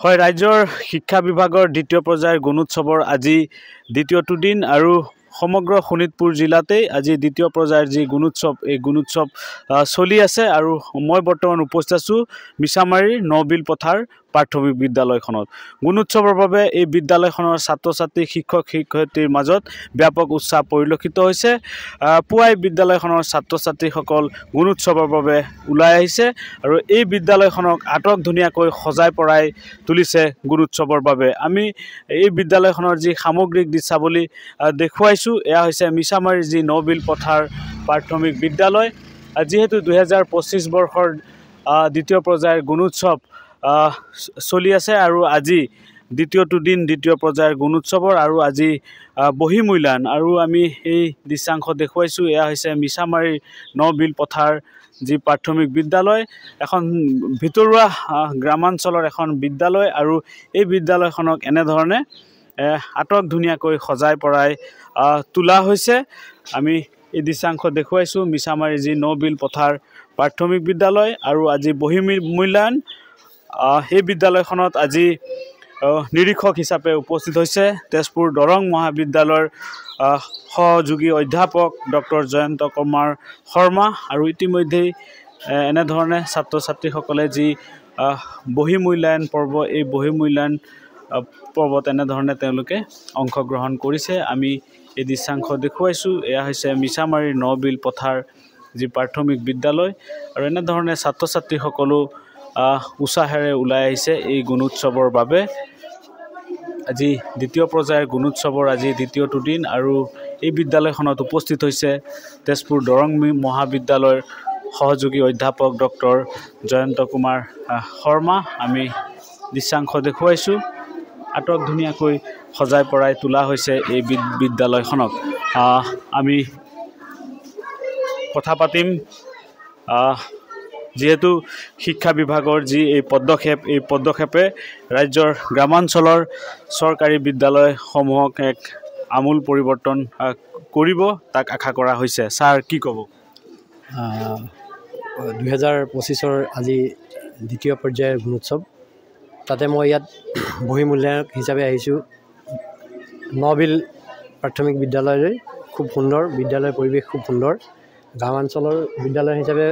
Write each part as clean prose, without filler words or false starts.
হয়, ৰাজ্যৰ শিক্ষা বিভাগৰ দ্বিতীয় পৰ্যায়ৰ গুণোৎসৱৰ আজি দ্বিতীয়টো দিন আৰু সমগ্ৰ শোণিতপুৰ জিলাতেই আজি দ্বিতীয় পৰ্যায়ৰ যি গুণোৎসৱ এই গুণোৎসৱ চলি আছে আৰু মই বৰ্তমান উপস্থিত আছোঁ মিছামাৰীৰ নবিল পথাৰ প্ৰাথমিক বিদ্যালয়খনত। গুণোৎসৱৰ বাবে এই বিদ্যালয়খনৰ ছাত্ৰ ছাত্ৰী শিক্ষক শিক্ষয়িত্ৰীৰ মাজত ব্যাপক উৎসাহ পৰিলক্ষিত হৈছে। পুৱাই বিদ্যালয়খনৰ ছাত্ৰ ছাত্ৰীসকল গুণোৎসৱৰ বাবে ওলাই আহিছে আৰু এই বিদ্যালয়খনক আটক ধুনীয়াকৈ সজাই পৰাই তুলিছে গুণোৎসৱৰ বাবে। আমি এই বিদ্যালয়খনৰ যি সামগ্ৰিক দৃশ্যাৱলী দেখুৱাইছোঁ, এয়া হৈছে মিছামাৰীৰ যি নবিল পথাৰ প্ৰাথমিক বিদ্যালয়। যিহেতু 2025 বৰ্ষৰ দ্বিতীয় পৰ্যায়ৰ গুণোৎসৱ চলি আছে আৰু আজি দ্বিতীয়টো দিন দ্বিতীয় পৰ্যায়ৰ গুণোৎসৱৰ আৰু আজি বহি মূল্যায়ন আৰু আমি এই দৃশ্যাংশ দেখুৱাইছোঁ। এয়া হৈছে মিছামাৰীৰ নবিল পথাৰ যি প্ৰাথমিক বিদ্যালয়, এখন ভিতৰুৱা গ্ৰামাঞ্চলৰ এখন বিদ্যালয় আৰু এই বিদ্যালয়খনক এনেধৰণে আটক ধুনীয়াকৈ সজাই পৰাই তোলা হৈছে। আমি এই দৃশ্যাংশ দেখুৱাইছোঁ মিছামাৰীৰ যি নবিল পথাৰ প্ৰাথমিক বিদ্যালয় আৰু আজি বহি মূল্যায়ন। এই বিদ্যালয়খনত আজি নিৰীক্ষক হিচাপে উপস্থিত হৈছে তেজপুৰ দৰং মহাবিদ্যালয়ৰ সহযোগী অধ্যাপক ডক্টৰ জয়ন্ত কুমাৰ শৰ্মা আৰু ইতিমধ্যেই এনেধৰণে ছাত্ৰ ছাত্ৰীসকলে যি বহি মূল্যায়ন পৰ্ব, এই বহি মূল্যায়ন পৰ্বত এনেধৰণে তেওঁলোকে অংশগ্ৰহণ কৰিছে। আমি এই দৃশ্যাংশ দেখুৱাইছোঁ। এয়া হৈছে মিছামাৰীৰ নবিল পথাৰ যি প্ৰাথমিক বিদ্যালয় আৰু এনেধৰণে ছাত্ৰ ছাত্ৰীসকলো উৎসাহেৰে ওলাই আহিছে এই গুণোৎসৱৰ বাবে। আজি দ্বিতীয় পৰ্যায়ৰ গুণোৎসৱৰ আজি দ্বিতীয়টো দিন আৰু এই বিদ্যালয়খনত উপস্থিত হৈছে তেজপুৰ দৰং মহাবিদ্যালয়ৰ সহযোগী অধ্যাপক ডক্টৰ জয়ন্ত কুমাৰ শৰ্মা। আমি দৃশ্যাংশ দেখুৱাইছোঁ। আটক ধুনীয়াকৈ সজাই পৰাই তোলা হৈছে এই বিদ্যালয়খনক। আমি কথা পাতিম যিহেতু শিক্ষা বিভাগৰ যি এই পদক্ষেপ, এই পদক্ষেপে ৰাজ্যৰ গ্ৰামাঞ্চলৰ চৰকাৰী বিদ্যালয়সমূহক এক আমূল পৰিৱৰ্তন কৰিব, তাক আশা কৰা হৈছে। ছাৰ কি ক'ব? 2025 আজি দ্বিতীয় পৰ্যায়ৰ গুণোৎসৱ, তাতে মই ইয়াত বহি মূল্যায়ক হিচাপে আহিছোঁ নবিল প্ৰাথমিক বিদ্যালয়লৈ। খুব সুন্দৰ বিদ্যালয়ৰ পৰিৱেশ, খুব সুন্দৰ গ্ৰামাঞ্চলৰ বিদ্যালয় হিচাপে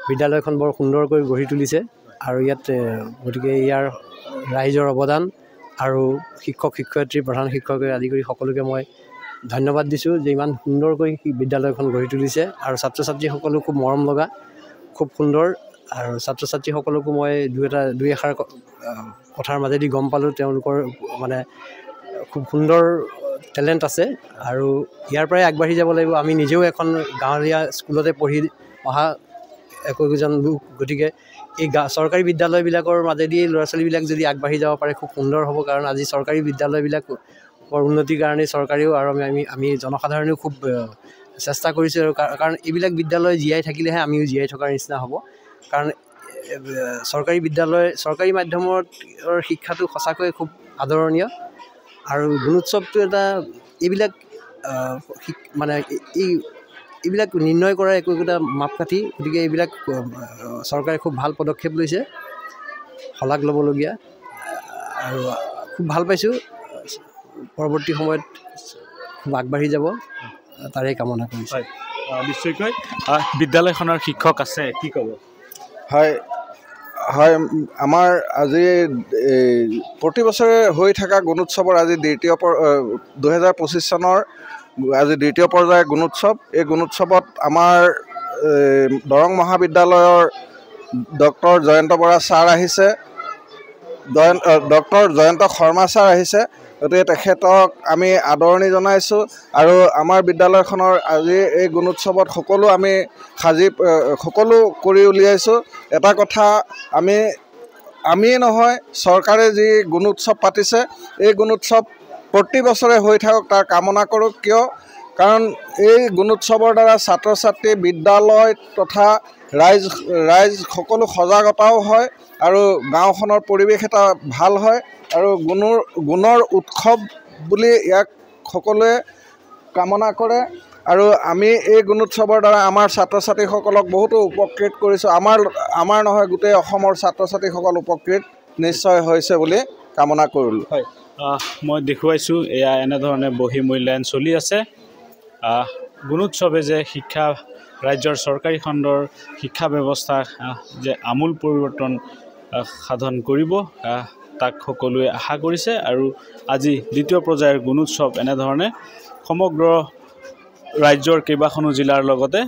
বিদ্যালয়খন বৰ সুন্দৰকৈ গঢ়ি তুলিছে আৰু ইয়াত গতিকে ইয়াৰ ৰাইজৰ অৱদান আৰু শিক্ষক শিক্ষয়িত্ৰী প্ৰধান শিক্ষকে আদি কৰি সকলোকে মই ধন্যবাদ দিছোঁ যে ইমান সুন্দৰকৈ বিদ্যালয়খন গঢ়ি তুলিছে আৰু ছাত্ৰ ছাত্ৰীসকলো খুব মৰম লগা, খুব সুন্দৰ আৰু ছাত্ৰ ছাত্ৰীসকলকো মই দুই এষাৰ কথাৰ মাজেদি গম পালোঁ তেওঁলোকৰ মানে খুব সুন্দৰ টেলেণ্ট আছে আৰু ইয়াৰ পৰাই আগবাঢ়ি যাব লাগিব। আমি নিজেও এখন গাঁৱলীয়া স্কুলতে পঢ়ি অহা একোজন লোক, গতিকে এই চৰকাৰী বিদ্যালয়বিলাকৰ মাজেদি ল'ৰা ছোৱালীবিলাক যদি আগবাঢ়ি যাব পাৰে খুব সুন্দৰ হ'ব। কাৰণ আজি চৰকাৰী বিদ্যালয়বিলাকৰ উন্নতিৰ কাৰণে চৰকাৰেও আৰু আমি জনসাধাৰণেও খুব চেষ্টা কৰিছোঁ আৰু কাৰণ এইবিলাক বিদ্যালয় জীয়াই থাকিলেহে আমিও জীয়াই থকাৰ নিচিনা হ'ব। কাৰণ চৰকাৰী বিদ্যালয়, চৰকাৰী মাধ্যমৰ শিক্ষাটো সঁচাকৈ খুব আদৰণীয় আৰু গুণোৎসৱটো এটা এইবিলাক মানে এইবিলাক নিৰ্ণয় কৰাৰ একোটা মাপকাঠি। গতিকে এইবিলাক চৰকাৰে খুব ভাল পদক্ষেপ লৈছে, শলাগ ল'বলগীয়া আৰু খুব ভাল পাইছোঁ। পৰৱৰ্তী সময়ত খুব আগবাঢ়ি যাব তাৰে কামনা কৰিছোঁ। নিশ্চয়কৈ বিদ্যালয়খনৰ শিক্ষক আছে, কি ক'ব? হয়, আমাৰ আজি প্ৰতি বছৰে হৈ থকা গুণোৎসৱৰ আজি 2025 চনৰ আজি দ্বিতীয় পৰ্যায়ৰ গুণোৎসৱ। এই গুণোৎসৱত আমাৰ দৰং মহাবিদ্যালয়ৰ ডক্টৰ জয়ন্ত বৰা ছাৰ আহিছে, ডক্টৰ জয়ন্ত শৰ্মা ছাৰ আহিছে। গতিকে তেখেতক আমি আদৰণি জনাইছোঁ আৰু আমাৰ বিদ্যালয়খনৰ আজি এই গুণোৎসৱত আমি সকলো কৰি উলিয়াইছোঁ। এটা কথা আমি নহয়, চৰকাৰে যি গুণোৎসৱ পাতিছে এই গুণোৎসৱ প্ৰতি বছৰে হৈ থাকক তাৰ কামনা কৰোঁ। কিয়? কাৰণ এই গুণোৎসৱৰ দ্বাৰা ছাত্ৰ ছাত্ৰী, বিদ্যালয় তথা ৰাইজ সকলো সজাগতাও হয় আৰু গাঁওখনৰ পৰিৱেশ এটা ভাল হয় আৰু গুণৰ উৎসৱ বুলি ইয়াক সকলোৱে কামনা কৰে। আৰু আমি এই গুণোৎসৱৰ দ্বাৰা আমাৰ ছাত্ৰ ছাত্ৰীসকলক বহুতো উপকৃত কৰিছোঁ। আমাৰ নহয়, গোটেই অসমৰ ছাত্ৰ ছাত্ৰীসকল উপকৃত নিশ্চয় হৈছে বুলি কামনা কৰিলোঁ। হয়, মই দেখুৱাইছোঁ এয়া এনেধৰণে বহি মূল্যায়ন চলি আছে। গুণোৎসৱে যে শিক্ষা ৰাজ্যৰ চৰকাৰী খণ্ডৰ শিক্ষা ব্যৱস্থা যে আমূল পৰিৱৰ্তন সাধন কৰিব তাক সকলোৱে আশা কৰিছে। আৰু আজি দ্বিতীয় পৰ্যায়ৰ গুণোৎসৱ এনেধৰণে সমগ্ৰ ৰাজ্যৰ কেইবাখনো জিলাৰ লগতে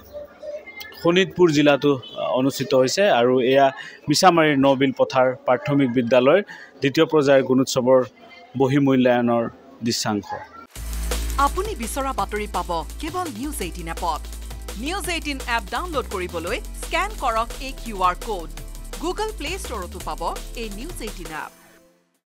শোণিতপুৰ জিলাতো অনুষ্ঠিত হৈছে। আৰু এয়া মিছামাৰীৰ নবিল পথাৰ প্ৰাথমিক বিদ্যালয়ৰ দ্বিতীয় পৰ্যায়ৰ গুণোৎসৱৰ বহি মূল্যায়নৰ দৃশ্যাংশ। আপুনি বিচৰা বাতৰি পাব কেৱল নিউজ 18 এপত। নিউজ 18 এপ ডাউনলোড কৰিবলৈ স্কেন কৰক এই QR কোড। গুগল প্লে ষ্টৰতো পাব এই নিউজ 18 এপ।